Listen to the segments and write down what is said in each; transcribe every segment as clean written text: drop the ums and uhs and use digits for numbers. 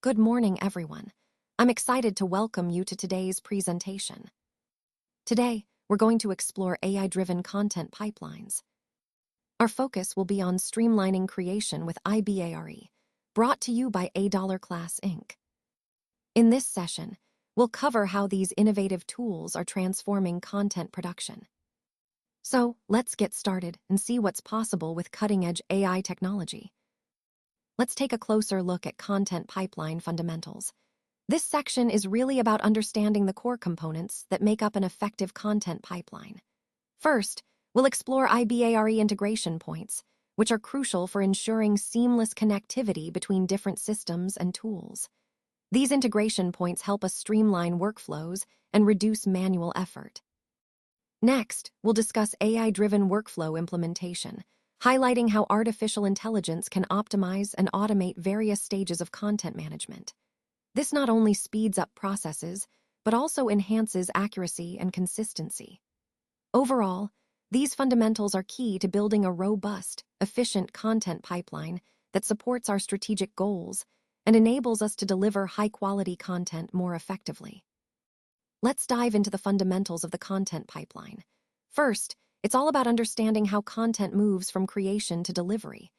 Good morning, everyone. I'm excited to welcome you to today's presentation. Today, we're going to explore AI-driven content pipelines. Our focus will be on streamlining creation with IBARE, brought to you by Adollarclass Inc. In this session, we'll cover how these innovative tools are transforming content production. So, let's get started and see what's possible with cutting-edge AI technology. Let's take a closer look at content pipeline fundamentals. This section is really about understanding the core components that make up an effective content pipeline. First, we'll explore IBARE integration points, which are crucial for ensuring seamless connectivity between different systems and tools. These integration points help us streamline workflows and reduce manual effort. Next, we'll discuss AI-driven workflow implementation, highlighting how artificial intelligence can optimize and automate various stages of content management. This not only speeds up processes, but also enhances accuracy and consistency. Overall, these fundamentals are key to building a robust, efficient content pipeline that supports our strategic goals and enables us to deliver high-quality content more effectively. Let's dive into the fundamentals of the content pipeline. First, it's all about understanding how content moves from creation to delivery.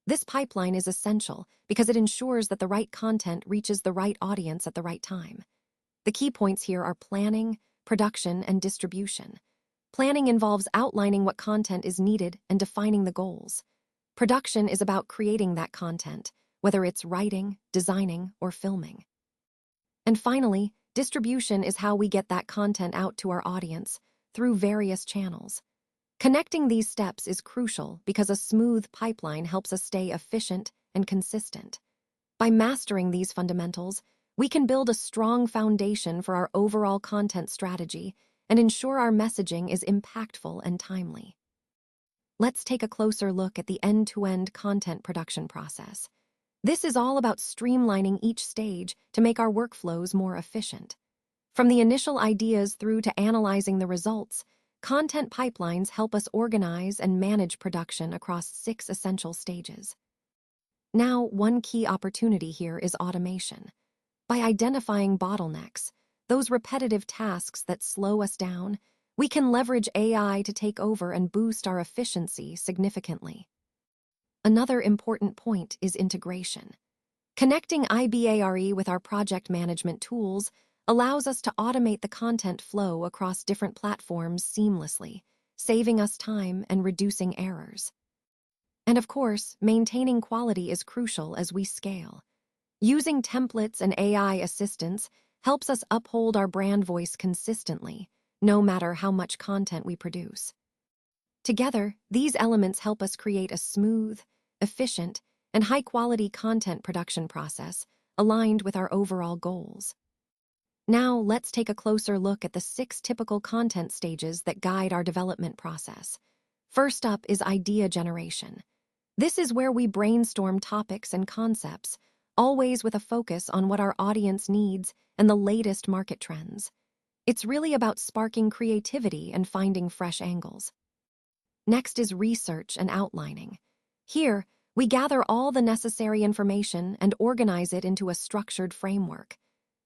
This pipeline is essential because it ensures that the right content reaches the right audience at the right time. The key points here are planning, production, and distribution. Planning involves outlining what content is needed and defining the goals. Production is about creating that content, whether it's writing, designing, or filming. And finally, distribution is how we get that content out to our audience through various channels. Connecting these steps is crucial because a smooth pipeline helps us stay efficient and consistent. By mastering these fundamentals, we can build a strong foundation for our overall content strategy and ensure our messaging is impactful and timely. Let's take a closer look at the end-to-end content production process. This is all about streamlining each stage to make our workflows more efficient. From the initial ideas through to analyzing the results, content pipelines help us organize and manage production across 6 essential stages. Now, one key opportunity here is automation. By identifying bottlenecks, those repetitive tasks that slow us down, we can leverage AI to take over and boost our efficiency significantly. Another important point is integration. Connecting IBARE with our project management tools allows us to automate the content flow across different platforms seamlessly, saving us time and reducing errors. And of course, maintaining quality is crucial as we scale. Using templates and AI assistants helps us uphold our brand voice consistently, no matter how much content we produce. Together, these elements help us create a smooth, efficient, and high-quality content production process aligned with our overall goals. Now, let's take a closer look at the 6 typical content stages that guide our development process. First up is idea generation. This is where we brainstorm topics and concepts, always with a focus on what our audience needs and the latest market trends. It's really about sparking creativity and finding fresh angles. Next is research and outlining. Here, we gather all the necessary information and organize it into a structured framework.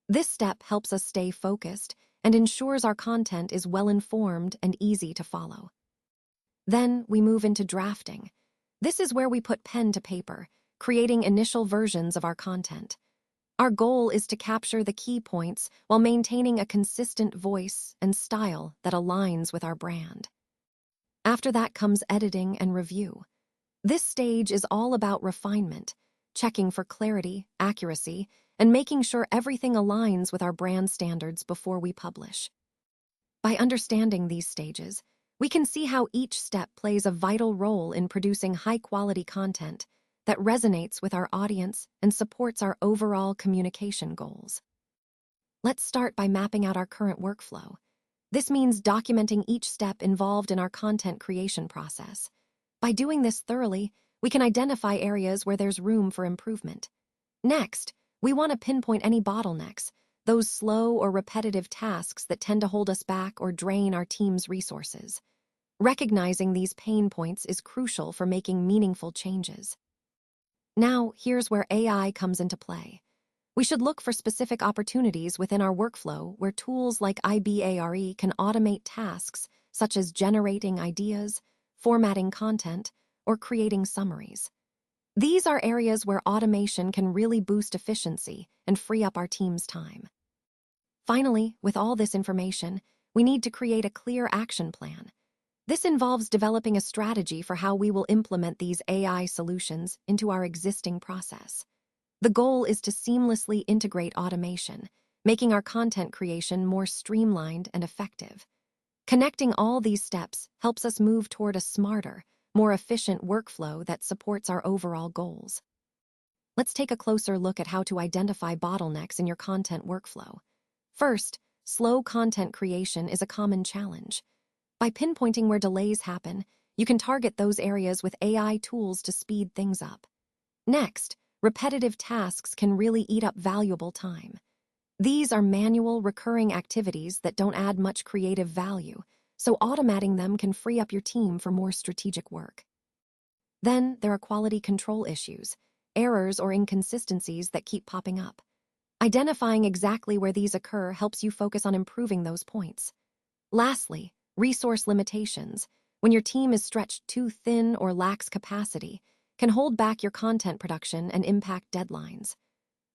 This step helps us stay focused and ensures our content is well-informed and easy to follow. Then we move into drafting. This is where we put pen to paper, creating initial versions of our content. Our goal is to capture the key points while maintaining a consistent voice and style that aligns with our brand. After that comes editing and review. This stage is all about refinement, checking for clarity, accuracy, and making sure everything aligns with our brand standards before we publish. By understanding these stages, we can see how each step plays a vital role in producing high-quality content that resonates with our audience and supports our overall communication goals. Let's start by mapping out our current workflow. This means documenting each step involved in our content creation process. By doing this thoroughly, we can identify areas where there's room for improvement. Next, we want to pinpoint any bottlenecks, those slow or repetitive tasks that tend to hold us back or drain our team's resources. Recognizing these pain points is crucial for making meaningful changes. Now, here's where AI comes into play. We should look for specific opportunities within our workflow where tools like IBARE can automate tasks such as generating ideas, formatting content, or creating summaries. These are areas where automation can really boost efficiency and free up our team's time. Finally, with all this information, we need to create a clear action plan. This involves developing a strategy for how we will implement these AI solutions into our existing process. The goal is to seamlessly integrate automation, making our content creation more streamlined and effective. Connecting all these steps helps us move toward a smarter, more efficient workflow that supports our overall goals. Let's take a closer look at how to identify bottlenecks in your content workflow. First, slow content creation is a common challenge. By pinpointing where delays happen, you can target those areas with AI tools to speed things up. Next, repetitive tasks can really eat up valuable time. These are manual, recurring activities that don't add much creative value, so automating them can free up your team for more strategic work. Then, there are quality control issues, errors or inconsistencies that keep popping up. Identifying exactly where these occur helps you focus on improving those points. Lastly, resource limitations, when your team is stretched too thin or lacks capacity, can hold back your content production and impact deadlines.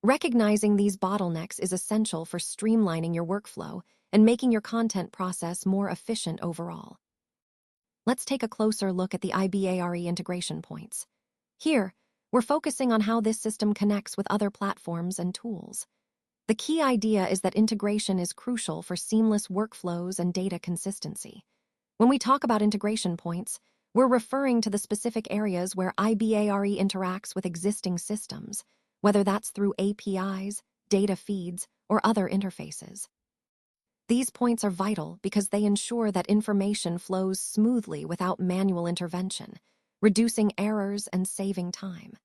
Recognizing these bottlenecks is essential for streamlining your workflow and making your content process more efficient overall. Let's take a closer look at the IBARE integration points. Here, we're focusing on how this system connects with other platforms and tools. The key idea is that integration is crucial for seamless workflows and data consistency. When we talk about integration points, we're referring to the specific areas where IBARE interacts with existing systems, whether that's through APIs, data feeds, or other interfaces. These points are vital because they ensure that information flows smoothly without manual intervention, reducing errors and saving time.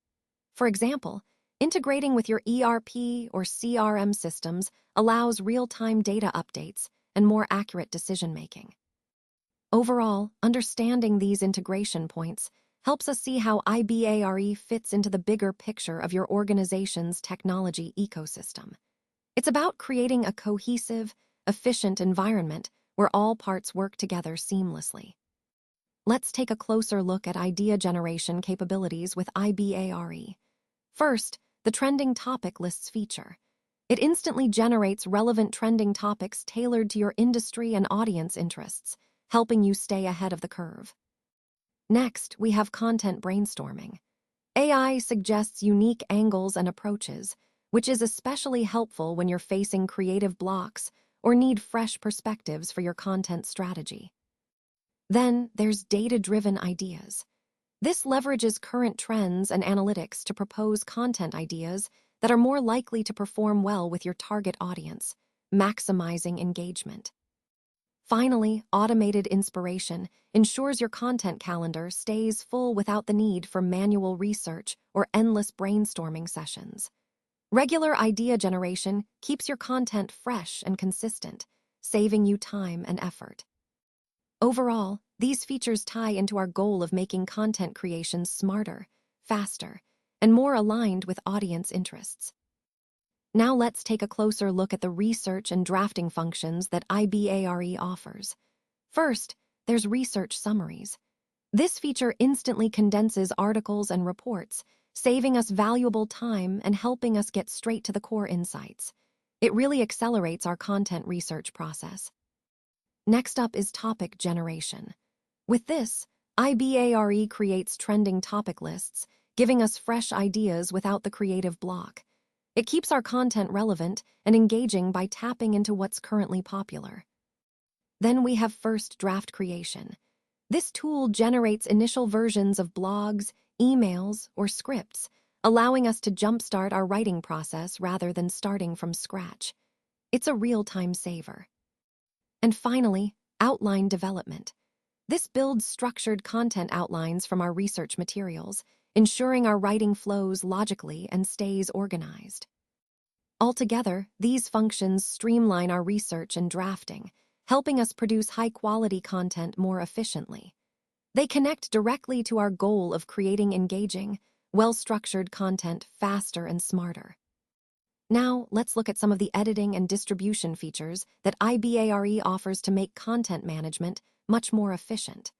For example, integrating with your ERP or CRM systems allows real-time data updates and more accurate decision-making. Overall, understanding these integration points helps us see how IBARE fits into the bigger picture of your organization's technology ecosystem. It's about creating a cohesive, efficient environment where all parts work together seamlessly. Let's take a closer look at idea generation capabilities with IBARE. First, the Trending Topic Lists feature. It instantly generates relevant trending topics tailored to your industry and audience interests, helping you stay ahead of the curve. Next, we have content brainstorming. AI suggests unique angles and approaches, which is especially helpful when you're facing creative blocks or need fresh perspectives for your content strategy. Then, there's data-driven ideas. This leverages current trends and analytics to propose content ideas that are more likely to perform well with your target audience, maximizing engagement. Finally, automated inspiration ensures your content calendar stays full without the need for manual research or endless brainstorming sessions. Regular idea generation keeps your content fresh and consistent, saving you time and effort. Overall, these features tie into our goal of making content creation smarter, faster, and more aligned with audience interests. Now let's take a closer look at the research and drafting functions that IBARE offers. First, there's research summaries. This feature instantly condenses articles and reports, saving us valuable time and helping us get straight to the core insights. It really accelerates our content research process. Next up is topic generation. With this, IBARE creates trending topic lists, giving us fresh ideas without the creative block. It keeps our content relevant and engaging by tapping into what's currently popular. Then we have first draft creation. This tool generates initial versions of blogs, emails, or scripts, allowing us to jumpstart our writing process rather than starting from scratch. It's a real-time saver. And finally, outline development. This builds structured content outlines from our research materials, ensuring our writing flows logically and stays organized. Altogether, these functions streamline our research and drafting, helping us produce high-quality content more efficiently. They connect directly to our goal of creating engaging, well-structured content faster and smarter. Now, let's look at some of the editing and distribution features that IBARE offers to make content management much more efficient.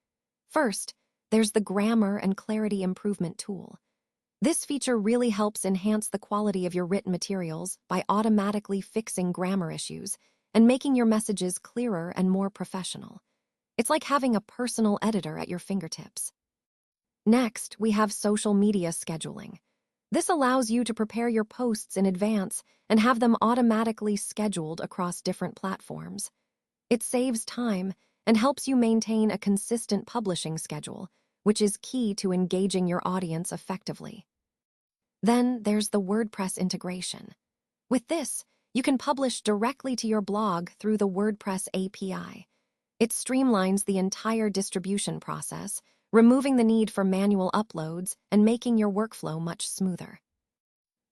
First, there's the Grammar and Clarity Improvement tool. This feature really helps enhance the quality of your written materials by automatically fixing grammar issues and making your messages clearer and more professional. It's like having a personal editor at your fingertips. Next, we have social media scheduling. This allows you to prepare your posts in advance and have them automatically scheduled across different platforms. It saves time and helps you maintain a consistent publishing schedule, which is key to engaging your audience effectively. Then there's the WordPress integration. With this, you can publish directly to your blog through the WordPress API. It streamlines the entire distribution process, removing the need for manual uploads and making your workflow much smoother.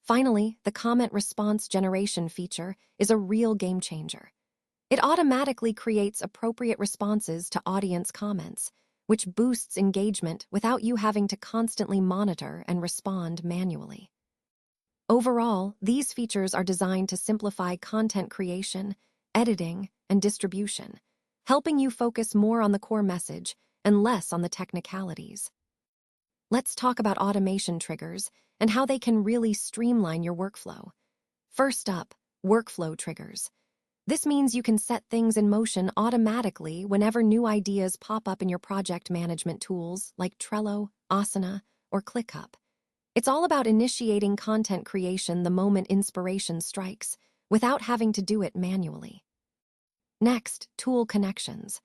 Finally, the comment response generation feature is a real game changer. It automatically creates appropriate responses to audience comments, which boosts engagement without you having to constantly monitor and respond manually. Overall, these features are designed to simplify content creation, editing, and distribution, helping you focus more on the core message and less on the technicalities. Let's talk about automation triggers and how they can really streamline your workflow. First up, workflow triggers. This means you can set things in motion automatically whenever new ideas pop up in your project management tools like Trello, Asana, or ClickUp. It's all about initiating content creation the moment inspiration strikes, without having to do it manually. Next, tool connections.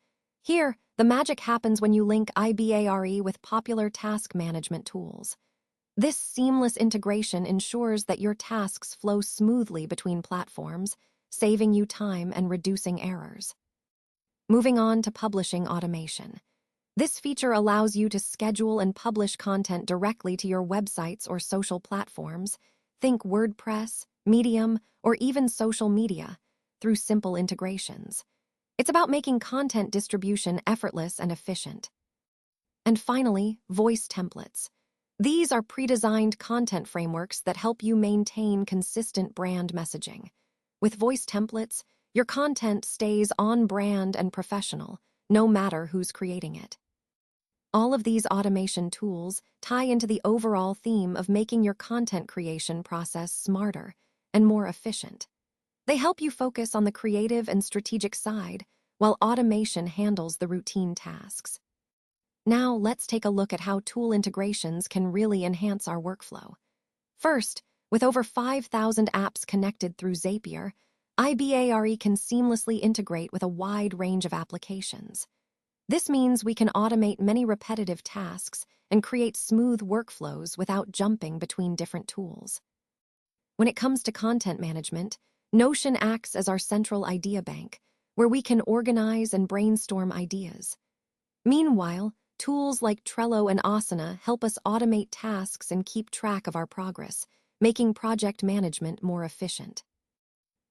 Here, the magic happens when you link IBARE with popular task management tools. This seamless integration ensures that your tasks flow smoothly between platforms, saving you time and reducing errors. Moving on to publishing automation. This feature allows you to schedule and publish content directly to your websites or social platforms, think WordPress, Medium, or even social media, through simple integrations. It's about making content distribution effortless and efficient. And finally, voice templates. These are pre-designed content frameworks that help you maintain consistent brand messaging. With voice templates, your content stays on brand and professional, no matter who's creating it. All of these automation tools tie into the overall theme of making your content creation process smarter and more efficient. They help you focus on the creative and strategic side, while automation handles the routine tasks. Now, let's take a look at how tool integrations can really enhance our workflow. First, with over 5,000 apps connected through Zapier, IBARE can seamlessly integrate with a wide range of applications. This means we can automate many repetitive tasks and create smooth workflows without jumping between different tools. When it comes to content management, Notion acts as our central idea bank, where we can organize and brainstorm ideas. Meanwhile, tools like Trello and Asana help us automate tasks and keep track of our progress, making project management more efficient.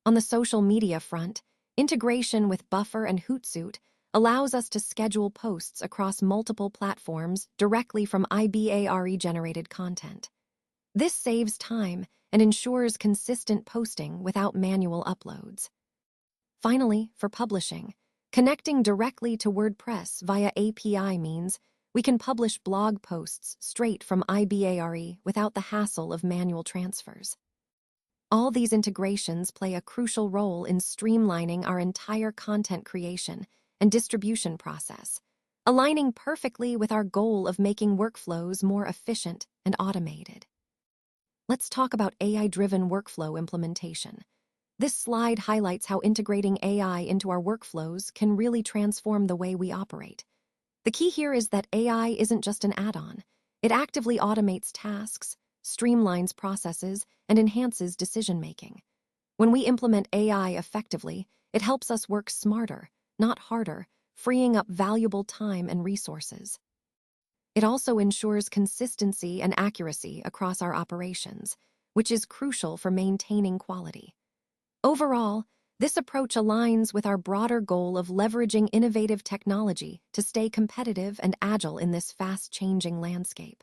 On the social media front, integration with Buffer and Hootsuite allows us to schedule posts across multiple platforms directly from IBARE-generated content. This saves time and ensures consistent posting without manual uploads. Finally, for publishing, connecting directly to WordPress via API means we can publish blog posts straight from IBARE without the hassle of manual transfers. All these integrations play a crucial role in streamlining our entire content creation and distribution process, aligning perfectly with our goal of making workflows more efficient and automated. Let's talk about AI-driven workflow implementation. This slide highlights how integrating AI into our workflows can really transform the way we operate. The key here is that AI isn't just an add-on. It actively automates tasks, streamlines processes, and enhances decision-making. When we implement AI effectively, it helps us work smarter, not harder, freeing up valuable time and resources. It also ensures consistency and accuracy across our operations, which is crucial for maintaining quality. Overall, this approach aligns with our broader goal of leveraging innovative technology to stay competitive and agile in this fast-changing landscape.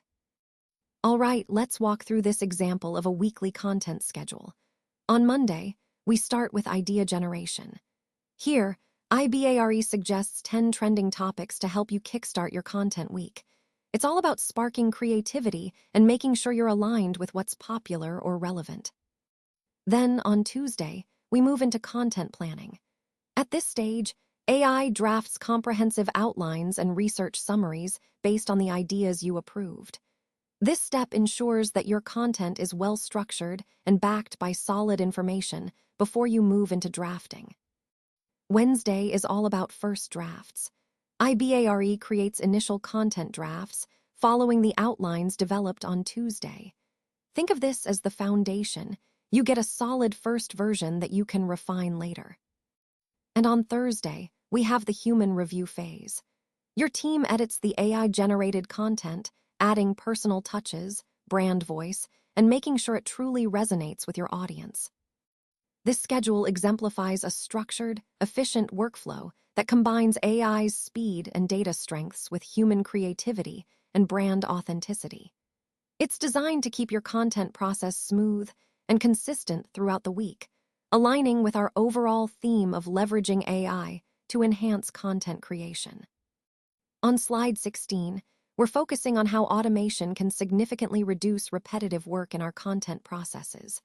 All right, let's walk through this example of a weekly content schedule. On Monday, we start with idea generation. Here, IBARE suggests 10 trending topics to help you kickstart your content week. It's all about sparking creativity and making sure you're aligned with what's popular or relevant. Then, on Tuesday, we move into content planning. At this stage, AI drafts comprehensive outlines and research summaries based on the ideas you approved. This step ensures that your content is well-structured and backed by solid information before you move into drafting. Wednesday is all about first drafts. IBARE creates initial content drafts following the outlines developed on Tuesday. Think of this as the foundation. You get a solid first version that you can refine later. And on Thursday, we have the human review phase. Your team edits the AI-generated content, adding personal touches, brand voice, and making sure it truly resonates with your audience. This schedule exemplifies a structured, efficient workflow that combines AI's speed and data strengths with human creativity and brand authenticity. It's designed to keep your content process smooth and consistent throughout the week, aligning with our overall theme of leveraging AI to enhance content creation. On slide 16, we're focusing on how automation can significantly reduce repetitive work in our content processes.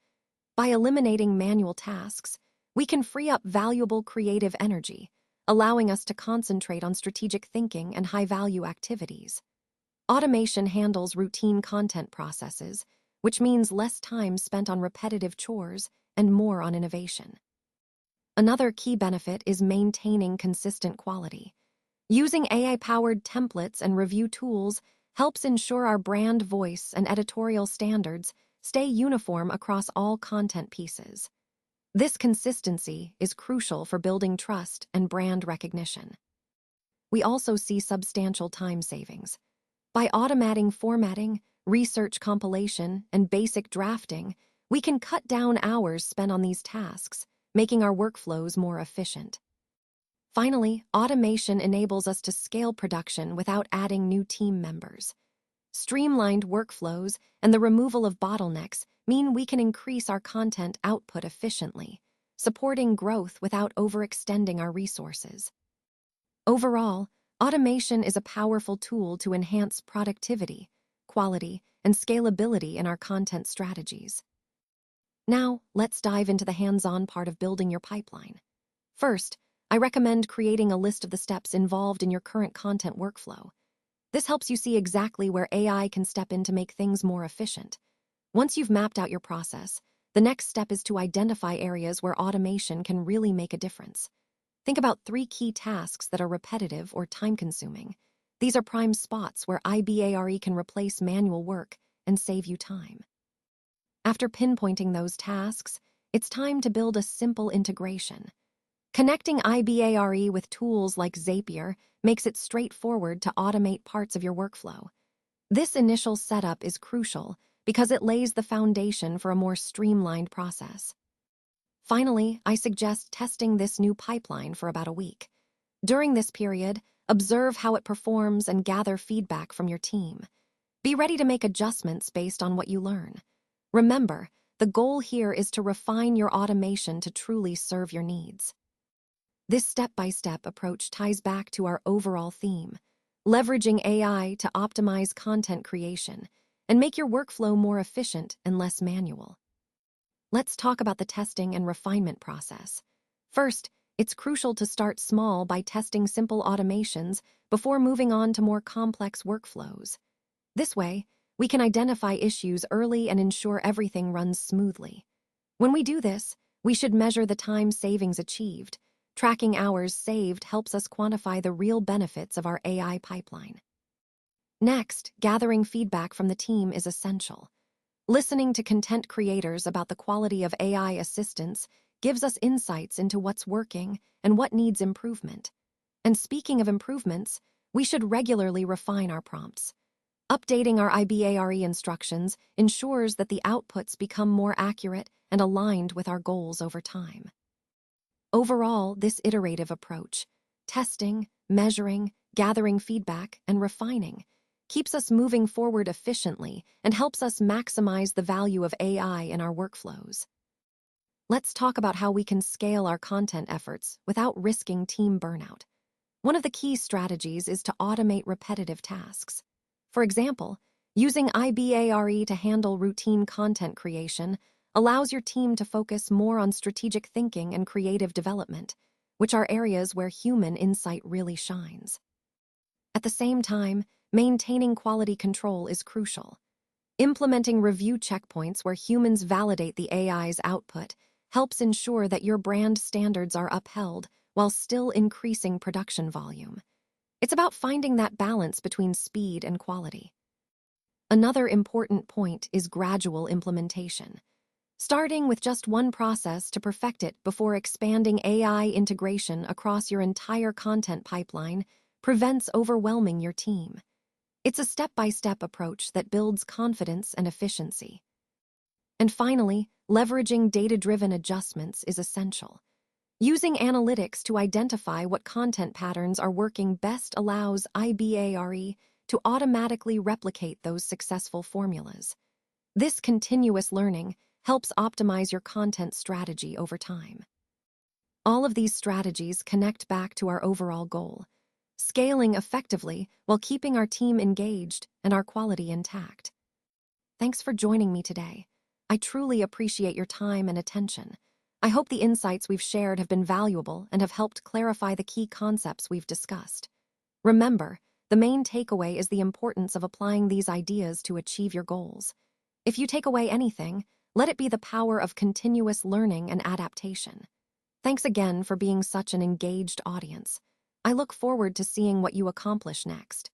By eliminating manual tasks, we can free up valuable creative energy, allowing us to concentrate on strategic thinking and high-value activities. Automation handles routine content processes, which means less time spent on repetitive chores and more on innovation. Another key benefit is maintaining consistent quality. Using AI-powered templates and review tools helps ensure our brand voice and editorial standards stay uniform across all content pieces. This consistency is crucial for building trust and brand recognition. We also see substantial time savings. By automating formatting, research compilation, and basic drafting, we can cut down hours spent on these tasks, making our workflows more efficient. Finally, automation enables us to scale production without adding new team members. Streamlined workflows and the removal of bottlenecks mean we can increase our content output efficiently, supporting growth without overextending our resources. Overall, automation is a powerful tool to enhance productivity, quality, and scalability in our content strategies. Now, let's dive into the hands-on part of building your pipeline. First, I recommend creating a list of the steps involved in your current content workflow. This helps you see exactly where AI can step in to make things more efficient. Once you've mapped out your process, the next step is to identify areas where automation can really make a difference. Think about 3 key tasks that are repetitive or time-consuming. These are prime spots where IBARE can replace manual work and save you time. After pinpointing those tasks, it's time to build a simple integration. Connecting IBARE with tools like Zapier makes it straightforward to automate parts of your workflow. This initial setup is crucial because it lays the foundation for a more streamlined process. Finally, I suggest testing this new pipeline for about a week. During this period, observe how it performs and gather feedback from your team. Be ready to make adjustments based on what you learn. Remember, the goal here is to refine your automation to truly serve your needs. This step-by-step approach ties back to our overall theme, leveraging AI to optimize content creation and make your workflow more efficient and less manual. Let's talk about the testing and refinement process. First, it's crucial to start small by testing simple automations before moving on to more complex workflows. This way, we can identify issues early and ensure everything runs smoothly. When we do this, we should measure the time savings achieved. Tracking hours saved helps us quantify the real benefits of our AI pipeline. Next, gathering feedback from the team is essential. Listening to content creators about the quality of AI assistance gives us insights into what's working and what needs improvement. And speaking of improvements, we should regularly refine our prompts. Updating our IBARE instructions ensures that the outputs become more accurate and aligned with our goals over time. Overall, this iterative approach, testing, measuring, gathering feedback, and refining, keeps us moving forward efficiently and helps us maximize the value of AI in our workflows. let's talk about how we can scale our content efforts without risking team burnout. One of the key strategies is to automate repetitive tasks. For example, using IBARE to handle routine content creation allows your team to focus more on strategic thinking and creative development, which are areas where human insight really shines. At the same time, maintaining quality control is crucial. Implementing review checkpoints where humans validate the AI's output helps ensure that your brand standards are upheld while still increasing production volume. It's about finding that balance between speed and quality. Another important point is gradual implementation. Starting with just one process to perfect it before expanding AI integration across your entire content pipeline prevents overwhelming your team. It's a step-by-step approach that builds confidence and efficiency. And finally, leveraging data-driven adjustments is essential. Using analytics to identify what content patterns are working best allows IBARE to automatically replicate those successful formulas. This continuous learning helps optimize your content strategy over time. All of these strategies connect back to our overall goal: scaling effectively while keeping our team engaged and our quality intact. Thanks for joining me today. I truly appreciate your time and attention. I hope the insights we've shared have been valuable and have helped clarify the key concepts we've discussed. Remember, the main takeaway is the importance of applying these ideas to achieve your goals. If you take away anything, let it be the power of continuous learning and adaptation. Thanks again for being such an engaged audience. I look forward to seeing what you accomplish next.